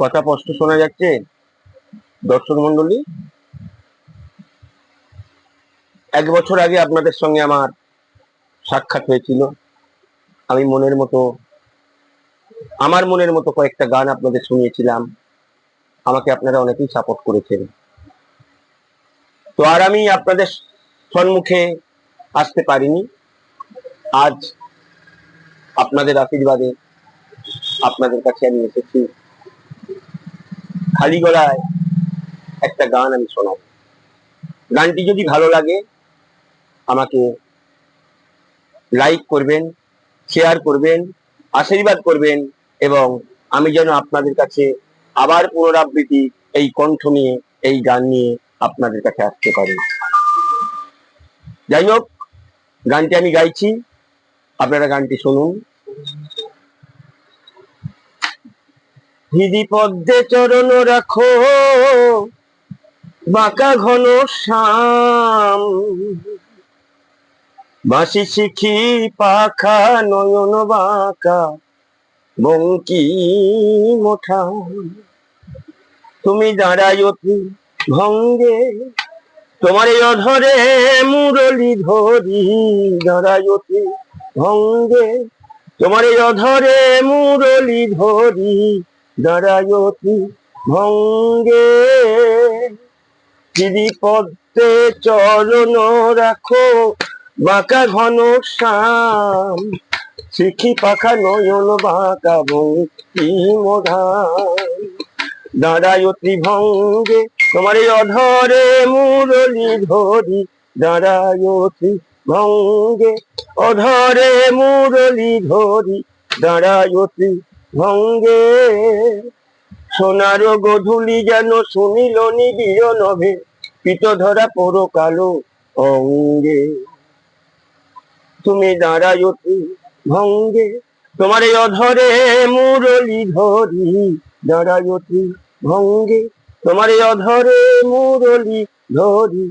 কথা স্পষ্ট শোনা যাচ্ছে দর্শক মন্ডলী? 1 বছর আগে আপনাদের সঙ্গে আমার সাক্ষাৎ হয়েছিল। আমি আমার মনের মতো কয়েকটা গান আপনাদের শুনিয়েছিলাম। আমাকে আপনারা অনেকেই সাপোর্ট করেছেন। তো আর আমি আপনাদের সম্মুখে আসতে পারিনি। আজ আপনাদের আশীর্বাদে আপনাদের কাছে আমি এসেছি। খালি গলায় একটা গান আমি শোনাবো। গানটি যদি ভালো লাগে আমাকে লাইক করবেন, শেয়ার করবেন, আশীর্বাদ করবেন, এবং আমি যেন আপনাদের কাছে আবার পুনরাবৃত্তি এই কণ্ঠ নিয়ে, এই গান নিয়ে আপনাদের কাছে আসতে পারি। যাই হোক, গানটি আমি গাইছি, আপনারা গানটি শুনুন। হৃদি পদ্মে চরণ রাখো, বাঁকা ঘন শ্যাম, বাঁশি শিখি পাখা নয়ন বাঁকা বঙ্কি মোঠা, তুমি দাঁড়াই অতি ভঙ্গে, তোমার এই অধরে মুরলি ধরি, দাঁড়াই অতি ভঙ্গে, তোমার এই অধরে মুরলি ধরি, দাঁড়াই অতি ভঙ্গে। হৃদি পদ্মে চরণ রাখো, বাঁকা ঘন শ্যাম, শিখি পাখা নয়ন বাঁকা বঙ্কি মোধা, দাঁড়াই অতি ভঙ্গে, তোমার এই অধরে মুরলি ধরি, দাঁড়াই অতি ভঙ্গে, অধরে মুরলি ধরি, দাঁড়াই অতি ভঙ্গে। সোনার গধূলি যেন শুনিল নিবিড় নভে, পিত ধরা পোড়ো কালো অঙ্গে, তুমি দাঁড়াই অতি ভঙ্গে, তোমার এই অধরে মুরলি ধরি, দাঁড়াই অতি ভঙ্গে, তোমার এই অধরে মুরলি ধরি,